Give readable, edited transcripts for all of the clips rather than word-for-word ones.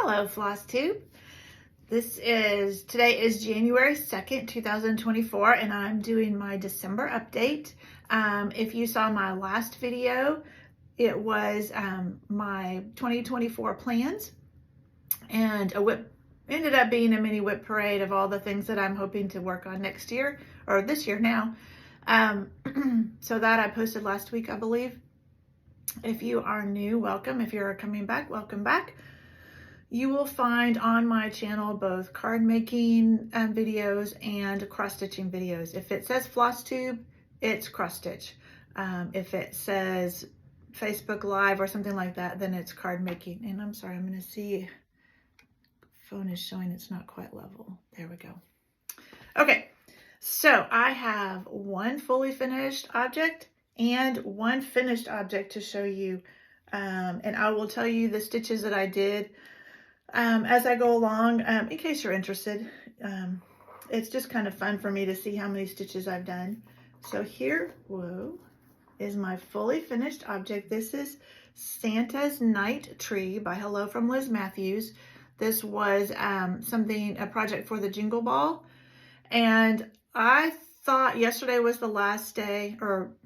Hello, Flosstube. Today is January 2nd, 2024, and I'm doing my December update. If you saw my last video, it was my 2024 plans, and ended up being a mini whip parade of all the things that I'm hoping to work on next year, or this year now. So that I posted last week, I believe. If you are new, welcome. If you're coming back, welcome back. You will find on my channel both card making videos and cross stitching videos. If it says Flosstube, it's cross stitch. If it says Facebook Live or something like that, then it's card making. And I'm sorry, I'm going to see. Phone is showing it's not quite level. There we go. Okay, so I have one fully finished object and one finished object to show you. And I will tell you the stitches that I did as I go along, in case you're interested. It's just kind of fun for me to see how many stitches I've done. So here, is my fully finished object. This is Santa's Night Tree by Hello from Liz Matthews. This was a project for the Jingle Ball. And I thought yesterday was the last day, or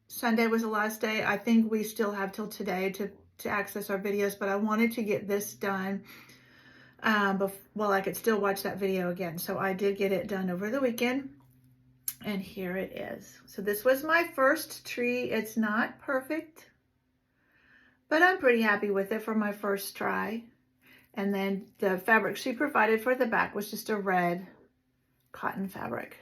Sunday was the last day. I think we still have till today to access our videos, but I wanted to get this done while I could still watch that video again. So I did get it done over the weekend, and here it is. So this was my first tree. It's not perfect, but I'm pretty happy with it for my first try. And then the fabric she provided for the back was just a red cotton fabric.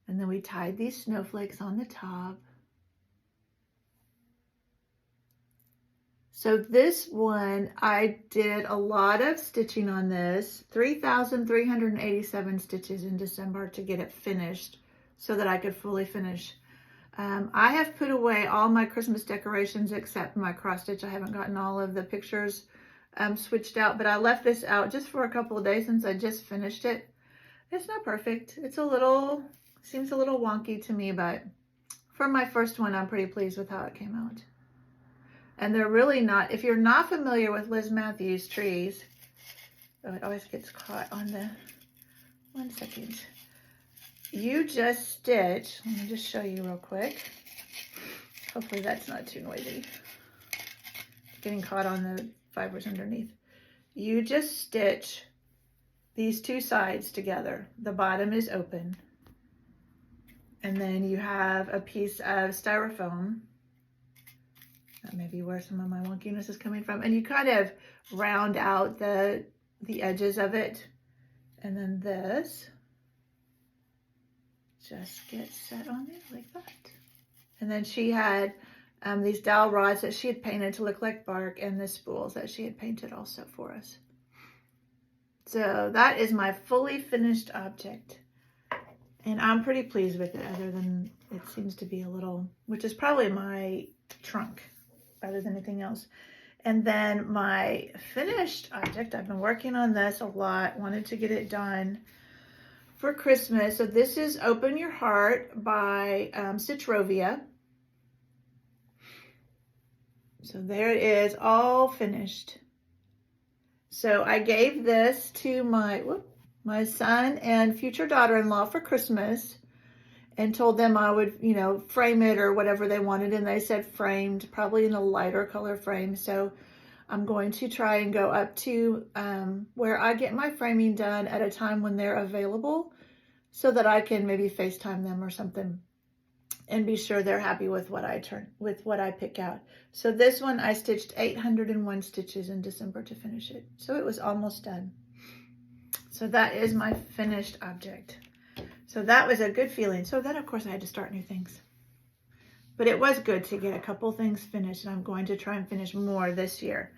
And then we tied these snowflakes on the top. So this one, I did a lot of stitching on this, 3,387 stitches in December to get it finished so that I could fully finish. I have put away all my Christmas decorations except my cross stitch. I haven't gotten all of the pictures switched out, but I left this out just for a couple of days since I just finished it. It's not perfect. Seems a little wonky to me, but for my first one, I'm pretty pleased with how it came out. And they're really not, if you're not familiar with Liz Matthews trees, it always gets caught on the, 1 second. You just stitch, let me just show you real quick. Hopefully that's not too noisy. Getting caught on the fibers underneath. You just stitch these two sides together. The bottom is open. And then you have a piece of styrofoam. That may be where some of my wonkiness is coming from. And you kind of round out the edges of it. And then this just gets set on there like that. And then she had these dowel rods that she had painted to look like bark, and the spools that she had painted also for us. So that is my fully finished object. And I'm pretty pleased with it, other than it seems to be a little, which is probably my trunk rather than anything else. And then my finished object, I've been working on this a lot, wanted to get it done for Christmas. So this is Open Your Heart by Stitchrovia. So there it is, all finished. So I gave this to my son and future daughter-in-law for Christmas, and told them I would, frame it or whatever they wanted. And they said framed, probably in a lighter color frame. So I'm going to try and go up to where I get my framing done at a time when they're available, so that I can maybe FaceTime them or something and be sure they're happy with what I pick out. So this one, I stitched 801 stitches in December to finish it. So it was almost done. So that is my finished object. So that was a good feeling. So then, of course, I had to start new things. But it was good to get a couple things finished, and I'm going to try and finish more this year.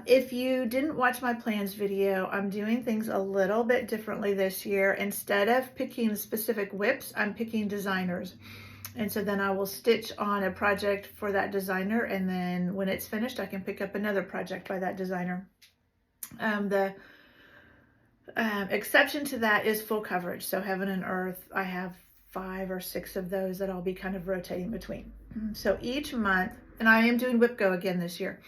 If you didn't watch my plans video, I'm doing things a little bit differently this year. Instead of picking specific whips, I'm picking designers. And so then I will stitch on a project for that designer, and then when it's finished, I can pick up another project by that designer. The exception to that is full coverage. So Heaven and Earth, I have 5 or 6 of those that I'll be kind of rotating between. So each month, and I am doing Whip Go again this year.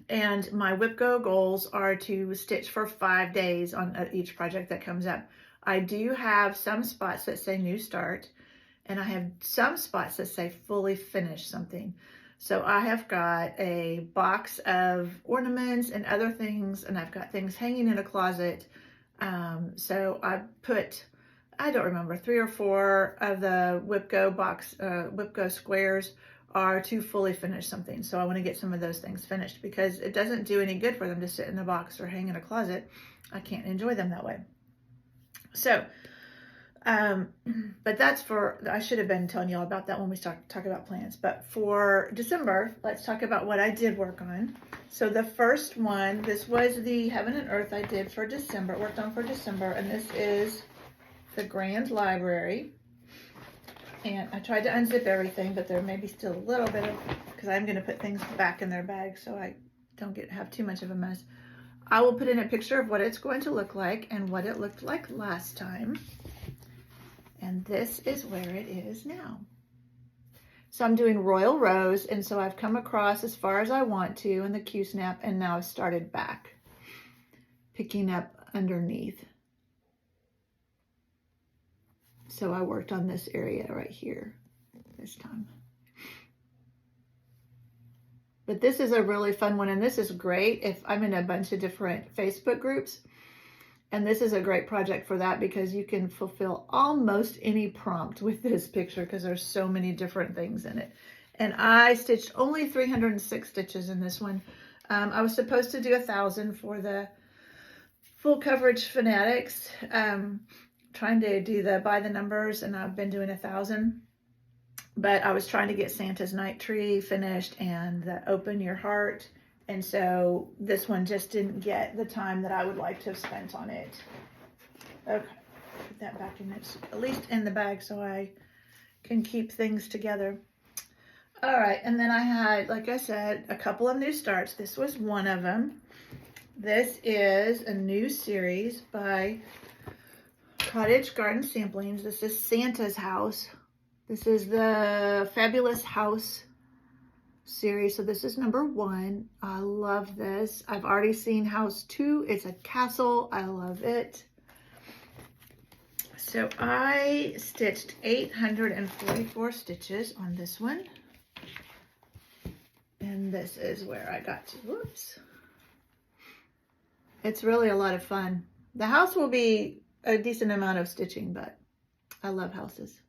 And my WIPGO goals are to stitch for 5 days on each project that comes up. I do have some spots that say new start, and I have some spots that say fully finished something. So I have got a box of ornaments and other things, and I've got things hanging in a closet. So I put, I don't remember, 3 or 4 of the WIPGO squares are to fully finish something. So I want to get some of those things finished because it doesn't do any good for them to sit in a box or hang in a closet. I can't enjoy them that way. So, but that's for, I should have been telling y'all about that when we start talk about plans. But for December, let's talk about what I did work on. So the first one, this was the Heaven and Earth I did for December, worked on for December, and this is the Grand Library. And I tried to unzip everything, but there may be still a little bit of, because I'm going to put things back in their bag so I don't have too much of a mess. I will put in a picture of what it's going to look like and what it looked like last time. And this is where it is now. So I'm doing Royal Rose, and so I've come across as far as I want to in the Q-snap, and now I've started back, picking up underneath. So I worked on this area right here this time. But this is a really fun one, and this is great if I'm in a bunch of different Facebook groups. And this is a great project for that because you can fulfill almost any prompt with this picture because there's so many different things in it. And I stitched only 306 stitches in this one. I was supposed to do 1,000 for the full coverage fanatics. Trying to do the by the numbers, and I've been doing 1,000, but I was trying to get Santa's Night Tree finished and the Open Your Heart, and so this one just didn't get the time that I would like to have spent on it. Okay, put that back in it, at least in the bag, so I can keep things together. All right, and then I had, like I said, a couple of new starts. This was one of them. This is a new series by Cottage Garden Samplings. This is Santa's House. This is the Fabulous House series. So this is number 1. I love this. I've already seen House 2. It's a castle. I love it. So I stitched 844 stitches on this one. And this is where I got to. Whoops. It's really a lot of fun. The house will be a decent amount of stitching, but I love houses.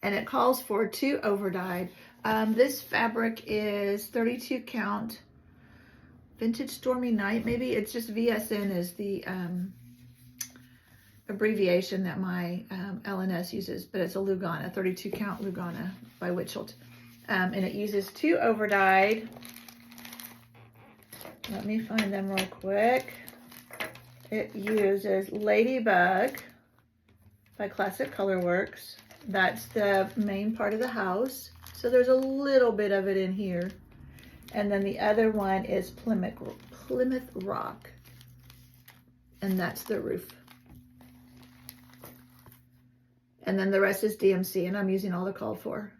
And it calls for 2 overdyed. This fabric is 32 count Vintage Stormy Night. Maybe it's just VSN is the abbreviation that my LNS uses, but it's a Lugana, 32 count Lugana by Witchelt. And it uses 2 overdyed. Let me find them real quick. It uses Ladybug by Classic Colorworks. That's the main part of the house. So there's a little bit of it in here. And then the other one is Plymouth Rock. And that's the roof. And then the rest is DMC, and I'm using all the called for.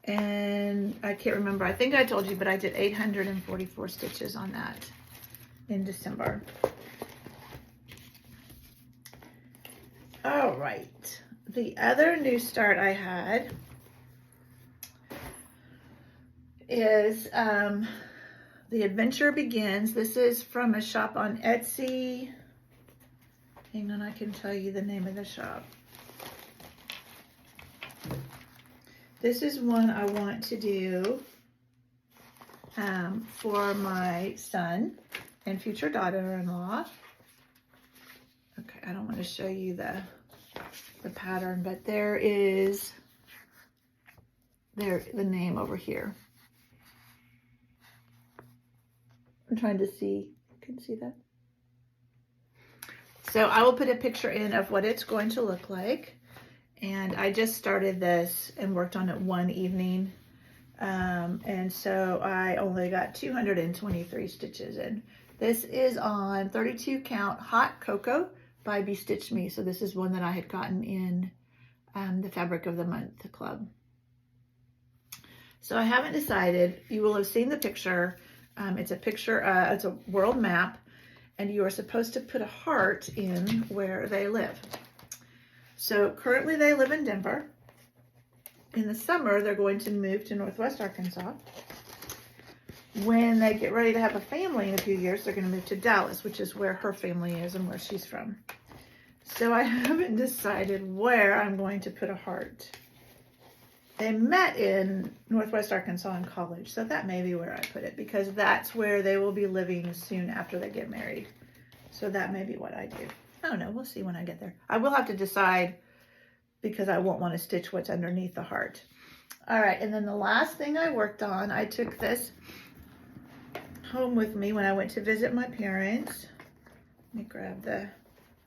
And I can't remember. I think I told you, but I did 844 stitches on that in December. All right, the other new start I had is The Adventure Begins. This is from a shop on Etsy. Hang on, I can tell you the name of the shop. This is one I want to do for my son and future daughter-in-law. Okay, I don't want to show you the pattern, but there is the name over here. I'm trying to see. Can you see that? So I will put a picture in of what it's going to look like. And I just started this and worked on it one evening. And so I only got 223 stitches in. This is on 32 count Hot Cocoa by Be Stitched Me. So this is one that I had gotten in the Fabric of the Month Club. So I haven't decided. You will have seen the picture. It's a picture, it's a world map, and you are supposed to put a heart in where they live. So currently they live in Denver. In the summer, they're going to move to Northwest Arkansas. When they get ready to have a family in a few years, they're going to move to Dallas, which is where her family is and where she's from. So I haven't decided where I'm going to put a heart. They met in Northwest Arkansas in college, so that may be where I put it, because that's where they will be living soon after they get married. So that may be what I do. I don't know. We'll see when I get there. I will have to decide, because I won't want to stitch what's underneath the heart. All right, and then the last thing I worked on, I took this home with me when I went to visit my parents. Let me grab the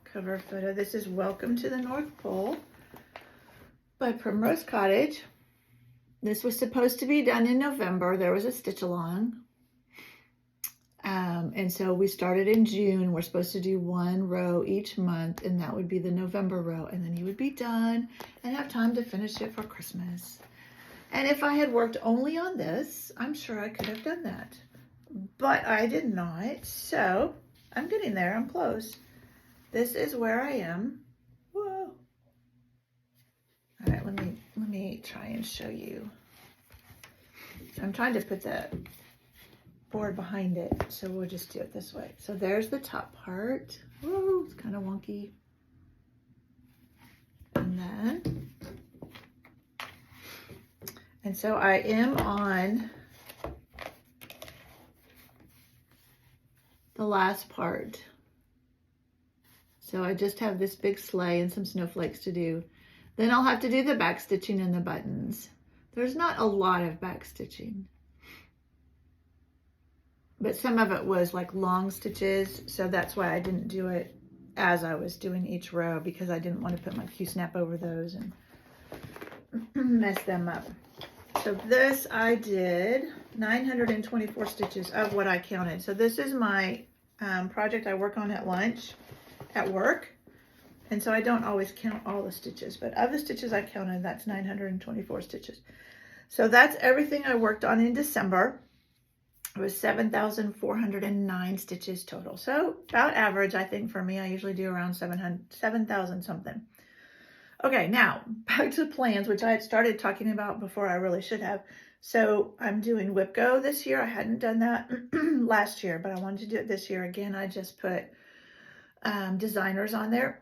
cover photo. This is Welcome to the North Pole by Primrose Cottage. This was supposed to be done in November. There was a stitch along. And so we started in June. We're supposed to do one row each month, and that would be the November row. And then you would be done and have time to finish it for Christmas. And if I had worked only on this, I'm sure I could have done that. But I did not. So I'm getting there. I'm close. This is where I am. Whoa. All right, let me try and show you. I'm trying to put the board behind it, so we'll just do it this way. So there's the top part. Whoa, it's kind of wonky. And so I am on the last part. So I just have this big sleigh and some snowflakes to do. Then I'll have to do the back stitching and the buttons. There's not a lot of back stitching, but some of it was like long stitches. So that's why I didn't do it as I was doing each row, because I didn't want to put my Q-snap over those and mess them up. So this I did 924 stitches of what I counted. So this is my project I work on at lunch at work. And so I don't always count all the stitches, but of the stitches I counted, that's 924 stitches. So that's everything I worked on in December. It was 7,409 stitches total. So about average, I think for me, I usually do around 7,000 something. Okay, now back to plans, which I had started talking about before I really should have. So I'm doing Whip Go this year. I hadn't done that last year, but I wanted to do it this year. Again, I just put designers on there.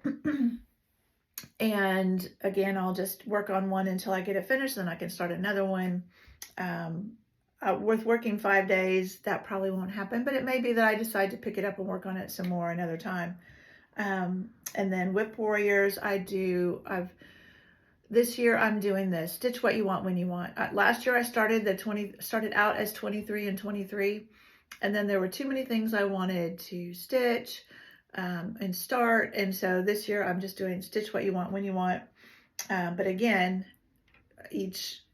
And again, I'll just work on one until I get it finished, then I can start another one. With working 5 days, that probably won't happen, but it may be that I decide to pick it up and work on it some more another time. And then Whip Warriors, this year I'm doing this, Stitch What You Want When You Want. Last year I started out as 23 and 23, and then there were too many things I wanted to stitch and start, and so this year I'm just doing Stitch What You Want When You Want. But again,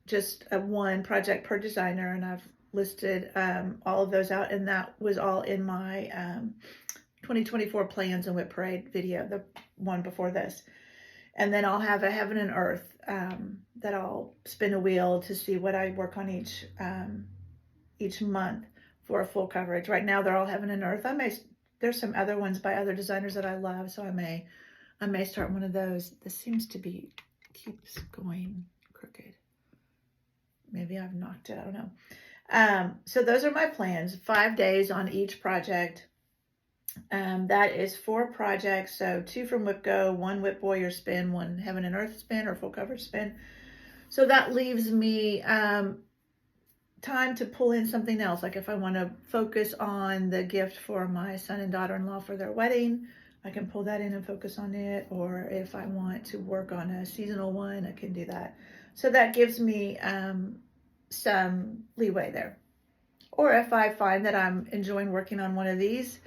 just one project per designer, and I've listed all of those out, and that was all in my 2024 plans and Whip Parade video, the one before this. And then I'll have a Heaven and Earth that I'll spin a wheel to see what I work on each month for a full coverage. Right now they're all Heaven and Earth. There's some other ones by other designers that I love, so I may start one of those. This seems to keeps going crooked. Maybe I've knocked it, I don't know. So those are my plans, 5 days on each project. That is 4 projects, so 2 from Whip Go, 1 Whip Warrior spin, 1 Heaven and Earth spin or full coverage spin. So that leaves me time to pull in something else. Like if I want to focus on the gift for my son and daughter-in-law for their wedding, I can pull that in and focus on it. Or if I want to work on a seasonal one, I can do that. So that gives me some leeway there. Or if I find that I'm enjoying working on one of these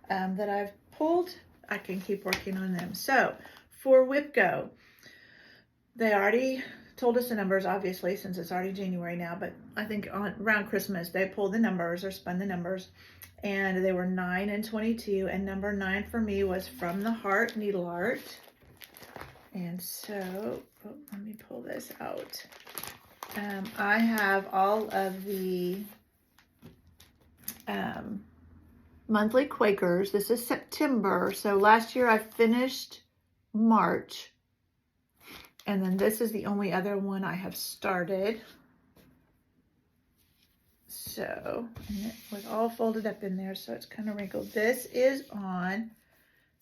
that I've pulled, I can keep working on them. So for Whip Go, they already told us the numbers, obviously, since it's already January now, but I think around Christmas, they pulled the numbers or spun the numbers, and they were 9 and 22, and number 9 for me was From the Heart Needle Art. And so, let me pull this out. I have all of the monthly Quakers. This is September. So last year I finished March. And then this is the only other one I have started. So, and it was all folded up in there, so it's kind of wrinkled. This is on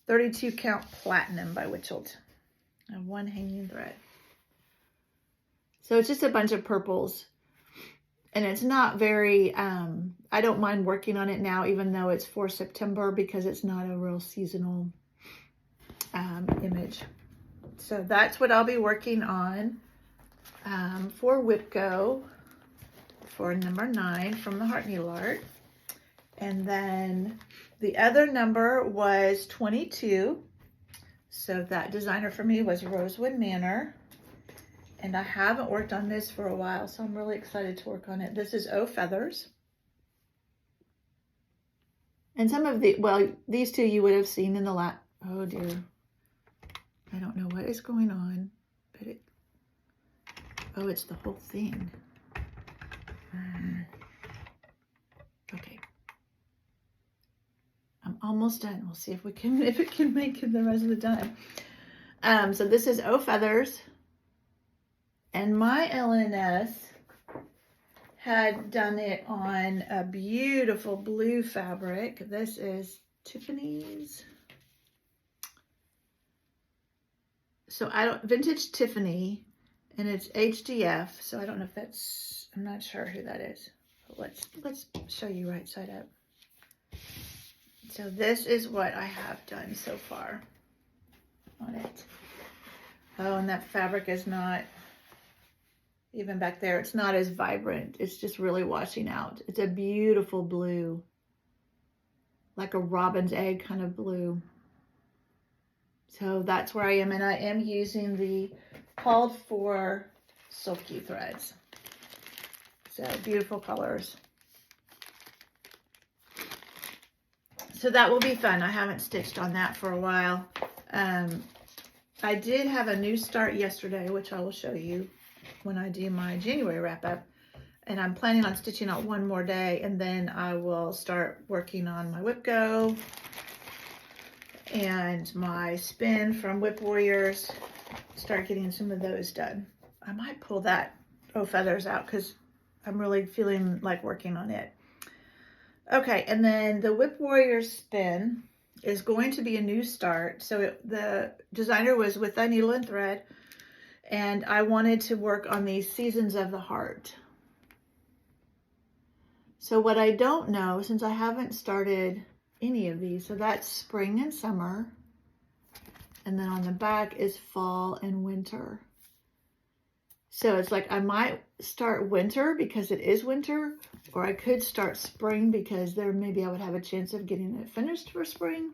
32 count platinum by Witchold. And one hanging thread. So it's just a bunch of purples. And it's not very, I don't mind working on it now, even though it's for September, because it's not a real seasonal image. So that's what I'll be working on for WIPGO for number 9 from the Heart Needle Art. And then the other number was 22. So that designer for me was Rosewood Manor. And I haven't worked on this for a while, so I'm really excited to work on it. This is O Feathers. And some of the, well, these two you would have seen in the last, oh dear. I don't know what is going on, but it, oh, it's the whole thing. Okay. I'm almost done. We'll see if we can, if it can make it the rest of the time. So this is O Feathers. And my LNS had done it on a beautiful blue fabric. This is Tiffany's. So I don't, Vintage Tiffany, and it's HDF. So I don't know if that's, I'm not sure who that is. But let's show you right side up. So this is what I have done so far on it. Oh, and that fabric is not, even back there, it's not as vibrant. It's just really washing out. It's a beautiful blue, like a robin's egg kind of blue. So that's where I am, and I am using the called for silky threads. So beautiful colors. So that will be fun. I haven't stitched on that for a while. I did have a new start yesterday, which I will show you when I do my January wrap up. And I'm planning on stitching out one more day, and then I will start working on my WIPGO and my spin from Whip Warriors, start getting some of those done. I might pull that O Feathers out because I'm really feeling like working on it. Okay, and then the Whip Warriors spin is going to be a new start. So the designer was with a needle and thread, and I wanted to work on these Seasons of the Heart. So what I don't know, since I haven't started any of these, so that's spring and summer, and then on the back is fall and winter. So it's like I might start winter because it is winter, or I could start spring because there maybe I would have a chance of getting it finished for spring.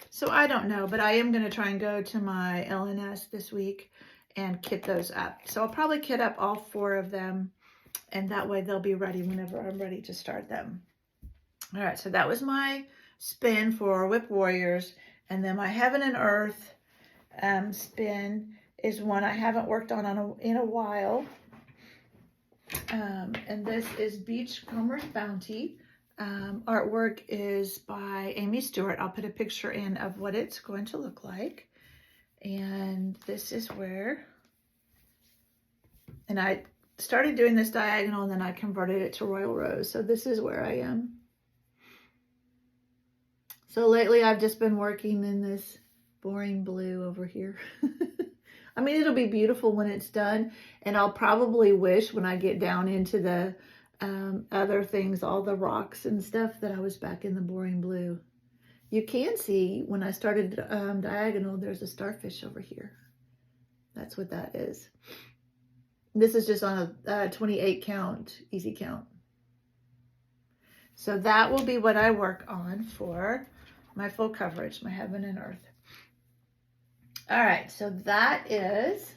So I don't know, but I am going to try and go to my LNS this week and kit those up. So I'll probably kit up all 4 of them, and that way they'll be ready whenever I'm ready to start them. All right, so that was my spin for Whip Warriors, and then my Heaven and Earth spin is one I haven't worked on in a while. And this is Beachcomber's Bounty. Artwork is by Amy Stewart. I'll put a picture in of what it's going to look like. And this is where, and I started doing this diagonal and then I converted it to Royal Rose. So this is where I am. So lately I've just been working in this boring blue over here. I mean, it'll be beautiful when it's done, and I'll probably wish when I get down into the other things, all the rocks and stuff, that I was back in the boring blue. You can see when I started diagonal, there's a starfish over here. That's what that is. This is just on a 28 count, easy count. So that will be what I work on for my full coverage, my Heaven and Earth. All right, so that is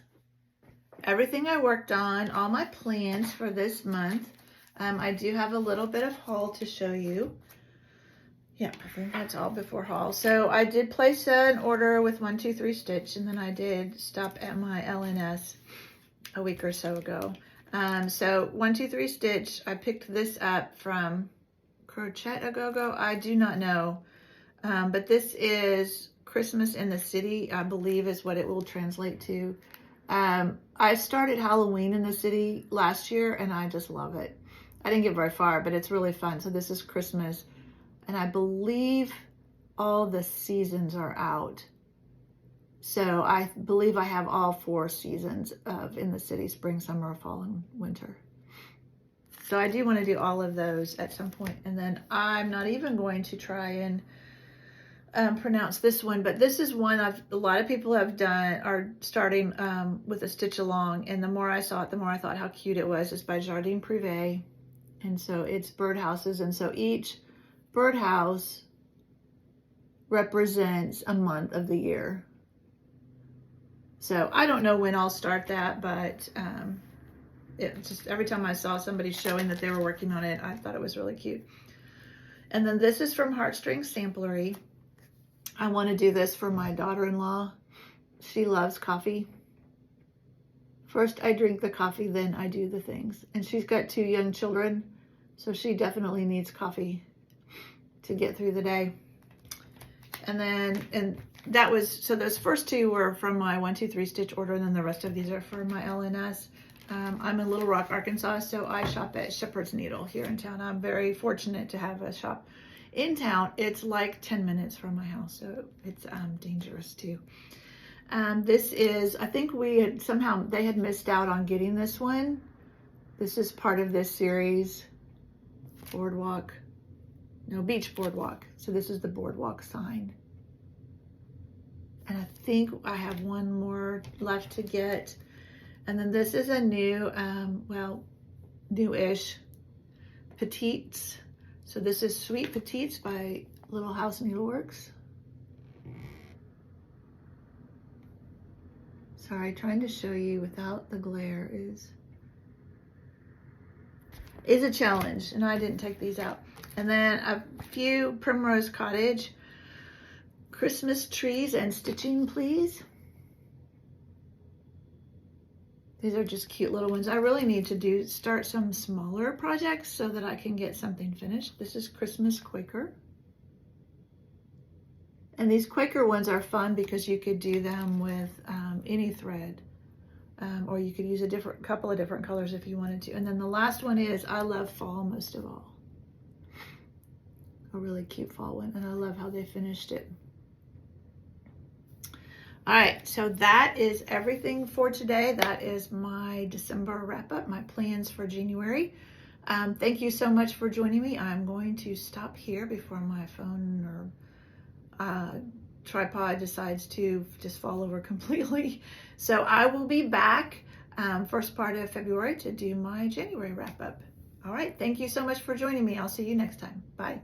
everything I worked on, all my plans for this month. I do have a little bit of haul to show you. Yeah, I think that's all before haul. So I did place an order with 1-2-3 Stitch, and then I did stop at my LNS a week or so ago. So 123 Stitch, I picked this up from Crochet A Go-Go. I do not know, but this is Christmas in the City, I believe is what it will translate to. I started Halloween in the City last year and I just love it. I didn't get very far, but it's really fun. So this is Christmas, and I believe all the seasons are out. So I believe I have all 4 seasons of In the City: spring, summer, fall, and winter. So I do want to do all of those at some point. And then I'm not even going to try and pronounce this one, but this is one a lot of people have done, are starting with a stitch along. And the more I saw it, the more I thought how cute it was. It's by Jardin Privé. And so it's birdhouses. And so each birdhouse represents a month of the year. So I don't know when I'll start that, but it just, every time I saw somebody showing that they were working on it, I thought it was really cute. And then this is from Heartstrings Samplery. I want to do this for my daughter-in-law. She loves coffee. First I drink the coffee, then I do the things. And she's got 2 young children, so she definitely needs coffee to get through the day. And then, that was, so those first 2 were from my 123 Stitch order, and then the rest of these are for my LNS. I'm in Little Rock, Arkansas, so I shop at Shepherd's Needle here in town. I'm very fortunate to have a shop in town. It's like 10 minutes from my house, so it's dangerous too. This is, I think we had somehow, they had missed out on getting this one. This is part of this series, Beach Boardwalk. So this is the boardwalk sign. And I think I have one more left to get. And then this is a new, newish Petites. So this is Sweet Petites by Little House Needleworks. Sorry, trying to show you without the glare is a challenge, and I didn't take these out. And then a few Primrose Cottage Christmas trees and stitching, please. These are just cute little ones. I really need to start some smaller projects so that I can get something finished. This is Christmas Quaker. And these Quaker ones are fun because you could do them with any thread. Or you could use a couple of different colors if you wanted to. And then the last one is I Love Fall most of all. A really cute fall one, and I love how they finished it. All right, so that is everything for today. That is my December wrap up, my plans for January. Thank you so much for joining me. I'm going to stop here before my phone or tripod decides to just fall over completely. So I will be back first part of February to do my January wrap up. All right, thank you so much for joining me. I'll see you next time. Bye.